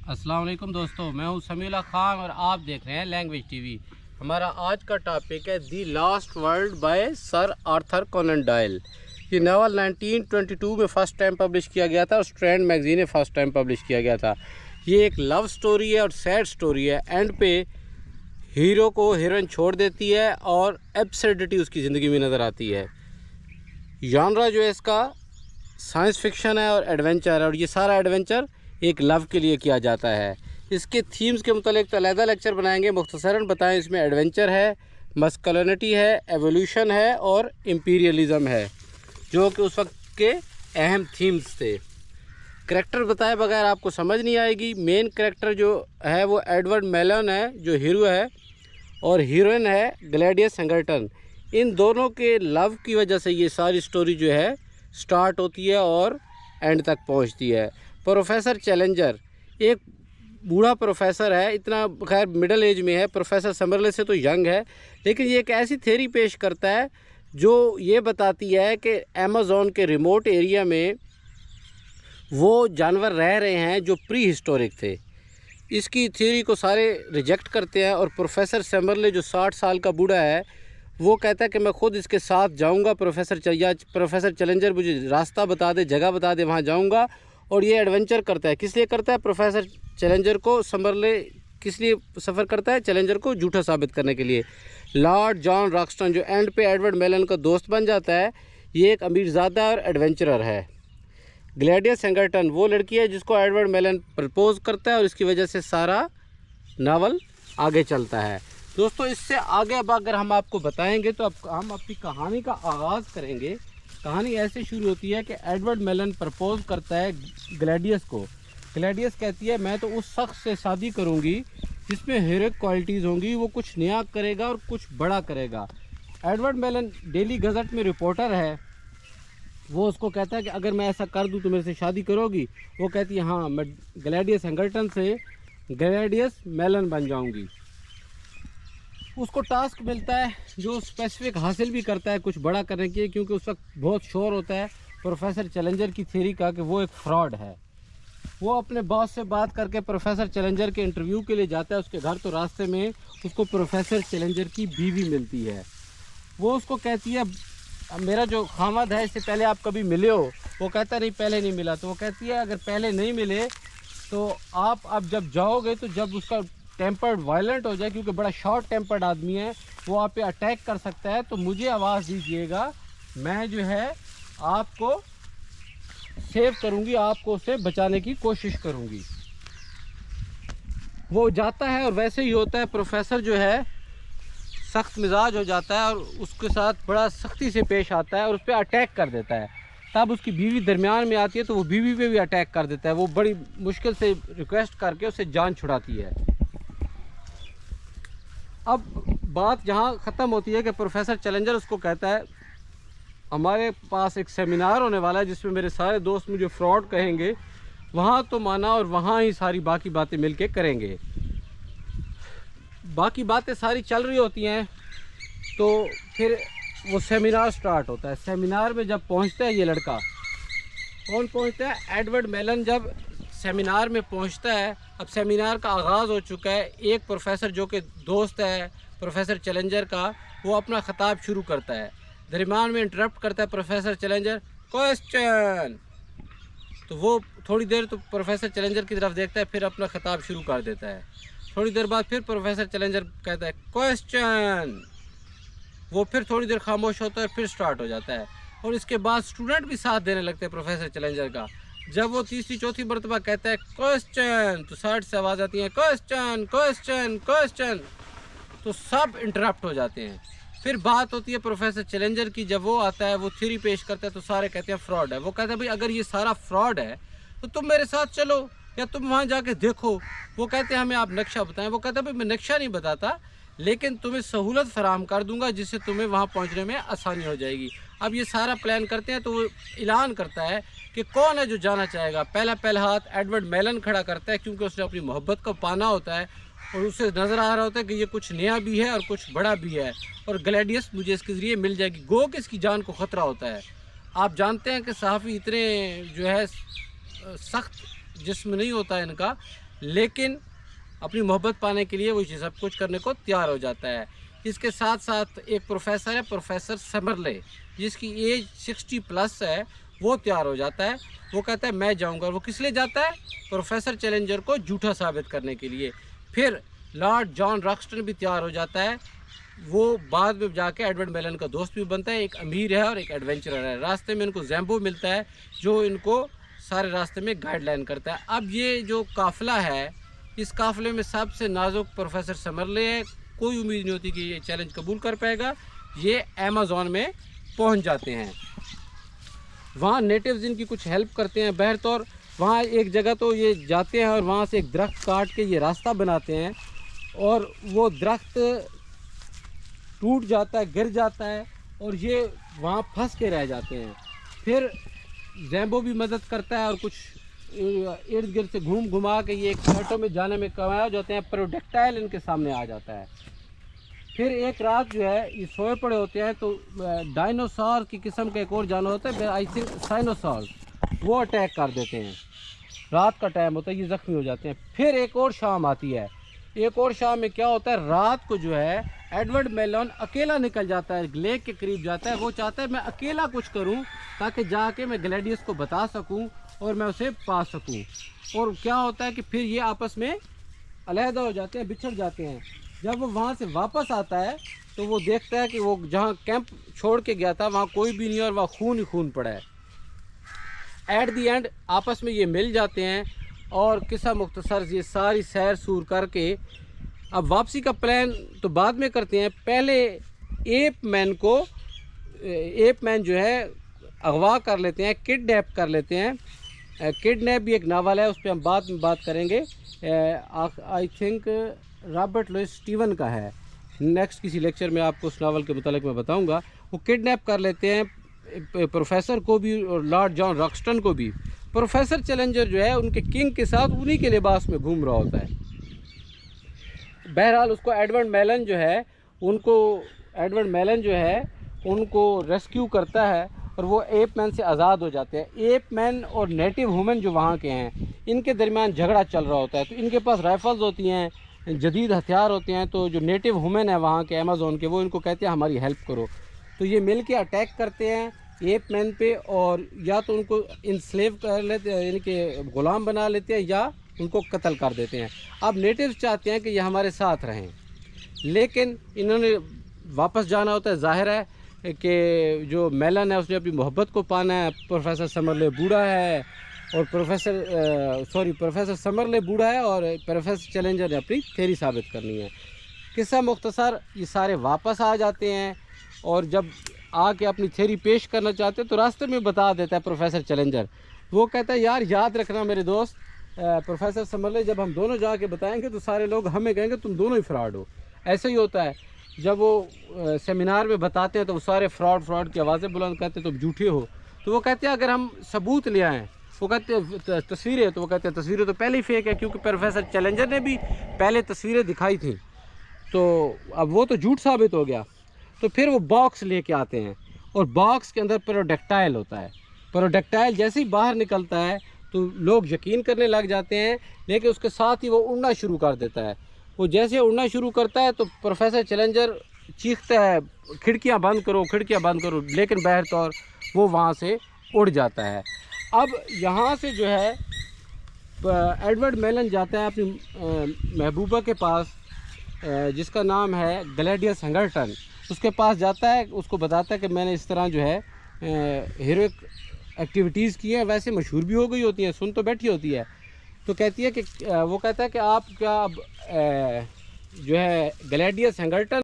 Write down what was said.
अस्सलाम वालेकुम दोस्तों, मैं हूं समीउल्लाह खान और आप देख रहे हैं लैंग्वेज टीवी। हमारा आज का टॉपिक है the last world by sir Arthur Conan Doyle. ये नावल 1922 में फ़र्स्ट टाइम पब्लिश किया गया था और स्ट्रैंड मैगज़ीन में फ़र्स्ट टाइम पब्लिश किया गया था। ये एक लव स्टोरी है और सैड स्टोरी है। एंड पे हीरो को हीरोइन छोड़ देती है और एब्सर्डिटी उसकी ज़िंदगी में नज़र आती है। जॉनरा जो है इसका साइंस फिक्शन है और एडवेंचर है, और ये सारा एडवेंचर एक लव के लिए किया जाता है। इसके थीम्स के मुतालिक तो अलग लेक्चर बनाएंगे, मुख्तसरन बताएं। इसमें एडवेंचर है, मस्कुलिनिटी है, एवोल्यूशन है और इम्पीरियलिज़म है, जो कि उस वक्त के अहम थीम्स थे। करैक्टर बताए बगैर आपको समझ नहीं आएगी। मेन करैक्टर जो है वो एडवर्ड मेलन है, जो हीरो है, और हीरोइन है ग्लैडियस हैंगरटन। इन दोनों के लव की वजह से ये सारी स्टोरी जो है स्टार्ट होती है और एंड तक पहुंचती है। प्रोफेसर चैलेंजर एक बूढ़ा प्रोफेसर है, इतना खैर मिडिल एज में है, प्रोफेसर समरले से तो यंग है, लेकिन ये एक ऐसी थ्योरी पेश करता है जो ये बताती है कि अमेज़न के रिमोट एरिया में वो जानवर रह रहे हैं जो प्री हिस्टोरिक थे। इसकी थ्योरी को सारे रिजेक्ट करते हैं और प्रोफेसर समरले जो 60 साल का बूढ़ा है वो कहता है कि मैं ख़ुद इसके साथ जाऊंगा। प्रोफेसर चैलेंजर मुझे रास्ता बता दे, जगह बता दे, वहाँ जाऊंगा। और ये एडवेंचर करता है। किस लिए करता है? प्रोफेसर चैलेंजर को समरले किस लिए सफ़र करता है? चैलेंजर को झूठा साबित करने के लिए। लॉर्ड जॉन रॉक्सटन जो एंड पे एडवर्ड मेलन का दोस्त बन जाता है, ये एक अमीरज़ादा और एडवेंचरर है। ग्लैडियस हैंगरटन वो लड़की है जिसको एडवर्ड मेलन प्रपोज करता है और इसकी वजह से सारा नावल आगे चलता है। दोस्तों, इससे आगे अब अगर हम आपको बताएंगे तो अब हम अपनी कहानी का आगाज़ करेंगे। कहानी ऐसे शुरू होती है कि एडवर्ड मेलन प्रपोज करता है ग्लैडियस को। ग्लैडियस कहती है मैं तो उस शख्स से शादी करूंगी जिसमें हीरोइक क्वालिटीज़ होंगी, वो कुछ नया करेगा और कुछ बड़ा करेगा। एडवर्ड मेलन डेली गज़ट में रिपोर्टर है। वो उसको कहता है कि अगर मैं ऐसा कर दूं तो मेरे से शादी करोगी? वो कहती है हाँ, मैं ग्लैडियस हैंगरटन से ग्लैडियस मेलन बन जाऊंगी। उसको टास्क मिलता है जो स्पेसिफिक हासिल भी करता है कुछ बड़ा करने के लिए, क्योंकि उस वक्त बहुत शोर होता है प्रोफेसर चैलेंजर की थ्योरी का कि वो एक फ्रॉड है। वो अपने बॉस से बात करके प्रोफेसर चैलेंजर के इंटरव्यू के लिए जाता है उसके घर। तो रास्ते में उसको प्रोफेसर चैलेंजर की बीवी मिलती है। वो उसको कहती है मेरा जो खामद है इससे पहले आप कभी मिले हो? वो कहता नहीं, पहले नहीं मिला। तो वो कहती है अगर पहले नहीं मिले तो आप अब जब जाओगे तो जब उसका टेम्पर्ड वायलेंट हो जाए, क्योंकि बड़ा शॉर्ट टेम्पर्ड आदमी है, वो आप पे अटैक कर सकता है, तो मुझे आवाज़ दीजिएगा, मैं जो है आपको सेव करूंगी, आपको उसे बचाने की कोशिश करूंगी। वो जाता है और वैसे ही होता है। प्रोफेसर जो है सख्त मिजाज हो जाता है और उसके साथ बड़ा सख्ती से पेश आता है और उस पर अटैक कर देता है। तब उसकी बीवी दरमियान में आती है तो वो बीवी पे भी अटैक कर देता है। वो बड़ी मुश्किल से रिक्वेस्ट करके उसे जान छुड़ाती है। अब बात जहाँ ख़त्म होती है कि प्रोफेसर चैलेंजर उसको कहता है हमारे पास एक सेमिनार होने वाला है जिसमें मेरे सारे दोस्त मुझे फ्रॉड कहेंगे, वहाँ तो माना और वहाँ ही सारी बाकी बातें मिलके करेंगे। बाकी बातें सारी चल रही होती हैं तो फिर वो सेमिनार स्टार्ट होता है। सेमिनार में जब पहुँचता है ये लड़का, कौन पहुँचता है? एडवर्ड मेलन जब सेमिनार में पहुंचता है, अब सेमिनार का आगाज़ हो चुका है। एक प्रोफेसर जो कि दोस्त है प्रोफेसर चैलेंजर का, वो अपना ख़िताब शुरू करता है। दरमियान में इंटरप्ट करता है प्रोफेसर चैलेंजर, क्वेश्चन। तो वो थोड़ी देर तो प्रोफेसर चैलेंजर की तरफ देखता है, फिर अपना ख़िताब शुरू कर देता है। थोड़ी देर बाद फिर प्रोफेसर चैलेंजर कहता है क्वेश्चन। वो फिर थोड़ी देर खामोश होता है, फिर स्टार्ट हो जाता है। और इसके बाद स्टूडेंट भी साथ देने लगते हैं प्रोफेसर चैलेंजर का। जब वो तीसरी चौथी मरतबा कहता है क्वेश्चन, तो साइड से आवाज़ आती है क्वेश्चन क्वेश्चन क्वेश्चन, तो सब इंटरप्ट हो जाते हैं। फिर बात होती है प्रोफेसर चैलेंजर की। जब वो आता है, वो थ्योरी पेश करता है, तो सारे कहते हैं फ्रॉड है। वो कहता है भाई अगर ये सारा फ्रॉड है तो तुम मेरे साथ चलो या तुम वहाँ जाके देखो। वो कहते हैं हमें आप नक्शा बताएं। वो कहता है भाई मैं नक्शा नहीं बताता, लेकिन तुम्हें सहूलत फराहम कर दूंगा जिससे तुम्हें वहाँ पहुँचने में आसानी हो जाएगी। अब ये सारा प्लान करते हैं तो वो ऐलान करता है कि कौन है जो जाना चाहेगा। पहला हाथ एडवर्ड मेलन खड़ा करता है, क्योंकि उसने अपनी मोहब्बत को पाना होता है और उसे नज़र आ रहा होता है कि ये कुछ नया भी है और कुछ बड़ा भी है, और ग्लैडियस मुझे इसके ज़रिए मिल जाएगी। गो कि इसकी जान को ख़तरा होता है। आप जानते हैं कि सहाफ़ी इतने जो है सख्त जिस्म नहीं होता है इनका, लेकिन अपनी मोहब्बत पाने के लिए वो ये सब कुछ करने को तैयार हो जाता है। इसके साथ साथ एक प्रोफेसर है, प्रोफेसर समरले, जिसकी एज 60+ है, वो तैयार हो जाता है। वो कहता है मैं जाऊंगा। वो किस लिए जाता है? प्रोफेसर चैलेंजर को झूठा साबित करने के लिए। फिर लॉर्ड जॉन रॉक्सटन भी तैयार हो जाता है। वो बाद में जाके एडवर्ड मेलन का दोस्त भी बनता है। एक अमीर है और एक एडवेंचरर है। रास्ते में इनको जैम्बो मिलता है जो इनको सारे रास्ते में गाइडलाइन करता है। अब ये जो काफ़िला है, इस काफ़िले में सबसे नाजुक प्रोफेसर समरले है। कोई उम्मीद नहीं होती कि ये चैलेंज कबूल कर पाएगा। ये अमेज़न में पहुंच जाते हैं। वहाँ नेटिव्स इनकी कुछ हेल्प करते हैं। बहरतौर वहाँ एक जगह तो ये जाते हैं और वहाँ से एक दरख्त काट के ये रास्ता बनाते हैं और वो दरख्त टूट जाता है, गिर जाता है और ये वहाँ फंस के रह जाते हैं। फिर जैम्बो भी मदद करता है और कुछ इर्द गिर्द से घुमा के ये एक फ्लैटों में जाने में कामयाब जाते हैं। प्रोडक्टाइल इनके सामने आ जाता है। फिर एक रात जो है ये सोए पड़े होते हैं तो डायनासोर की किस्म का एक और जानवर होता है, आई थिंक साइनोसॉर, वो अटैक कर देते हैं। रात का टाइम होता है, ये ज़ख्मी हो जाते हैं। फिर एक और शाम आती है। एक और शाम में क्या होता है, रात को जो है एडवर्ड मेलन अकेला निकल जाता है, लेक के करीब जाता है। वो चाहता है मैं अकेला कुछ करूं ताकि जाके मैं ग्लैडियस को बता सकूं और मैं उसे पा सकूं। और क्या होता है कि फिर ये आपस में अलहदा हो जाते हैं, बिछड़ जाते हैं। जब वो वहाँ से वापस आता है तो वो देखता है कि वो जहाँ कैंप छोड़ के गया था वहाँ कोई भी नहीं और वहाँ खून ही खून पड़ा है। एट दी एंड आपस में ये मिल जाते हैं और किस्सा मुख्तसर ये सारी सैर सूर करके अब वापसी का प्लान तो बाद में करते हैं। पहले एप मैन जो है अगवा कर लेते हैं, किडनैप कर लेते हैं। किडनैप भी एक नावल है, उस पर हम बाद में बात करेंगे। I think Robert Louis Steven का है। नेक्स्ट किसी लेक्चर में आपको उस नावल के मुतालिक मैं बताऊंगा। वो किडनैप कर लेते हैं प्रोफेसर को भी और लॉर्ड जॉन रॉक्सटन को भी। प्रोफेसर चैलेंजर जो है उनके किंग के साथ उन्हीं के लिबास में घूम रहा होता है। बहरहाल उसको एडवर्ड मेलन जो है उनको रेस्क्यू करता है और वो एप मैन से आज़ाद हो जाते हैं। एप मैन और नेटिव वुमेन जो वहाँ के हैं इनके दरमियान झगड़ा चल रहा होता है। तो इनके पास राइफल्स होती हैं, जदीद हथियार होते हैं। तो जो नेटिव वुमेन है वहाँ के अमेज़न के, वो इनको कहते हैं हमारी हेल्प करो। तो ये मिल के अटैक करते हैं एप मैन पे और या तो उनको इंस्लेव कर लेते हैं, यानी कि ग़ुलाम बना लेते हैं, या उनको कत्ल कर देते हैं। अब नेटिव्स चाहते हैं कि ये हमारे साथ रहें, लेकिन इन्होंने वापस जाना होता है। जाहिर है कि जो मेलन है उसने अपनी मोहब्बत को पाना है। प्रोफेसर समरले बूढ़ा है और प्रोफेसर समरले बूढ़ा है और प्रोफेसर चैलेंजर ने अपनी थ्योरी साबित करनी है। किस्सा मुख्तसर ये सारे वापस आ जाते हैं और जब आके अपनी थ्योरी पेश करना चाहते हैं तो रास्ते में बता देता है प्रोफेसर चैलेंजर। वो कहता है यार याद रखना मेरे दोस्त प्रोफेसर समरले, जब हम दोनों जाके बताएंगे तो सारे लोग हमें कहेंगे तुम दोनों ही फ्रॉड हो। ऐसे ही होता है जब वो सेमिनार में बताते हैं तो वो सारे फ्रॉड की आवाज़ें बुलंद करते हैं तुम झूठे हो। तो वो कहते हैं अगर हम सबूत ले आएँ, वो कहते हैं तस्वीरें, तो वो कहते हैं तस्वीरें तो पहले ही फेक है क्योंकि प्रोफेसर चैलेंजर ने भी पहले तस्वीरें दिखाई थी। तो अब वो तो झूठ साबित हो गया। तो फिर वो बॉक्स लेके आते हैं और बॉक्स के अंदर प्रोडक्टाइल होता है। प्रोडक्टाइल जैसे ही बाहर निकलता है तो लोग यकीन करने लग जाते हैं, लेकिन उसके साथ ही वो उड़ना शुरू कर देता है। वो जैसे उड़ना शुरू करता है तो प्रोफेसर चैलेंजर चीखता है खिड़कियां बंद करो, लेकिन बहरतौर वो वहाँ से उड़ जाता है। अब यहाँ से जो है एडवर्ड मेलन जाता है अपनी महबूबा के पास, जिसका नाम है ग्लैडियस हंगरटन। उसके पास जाता है, उसको बताता है कि मैंने इस तरह जो है हीरोइक एक्टिविटीज़ की है, वैसे मशहूर भी हो गई होती हैं, सुन तो बैठी होती है। तो कहती है कि वो कहता है कि आप क्या जो है ग्लैडियस हंगरटन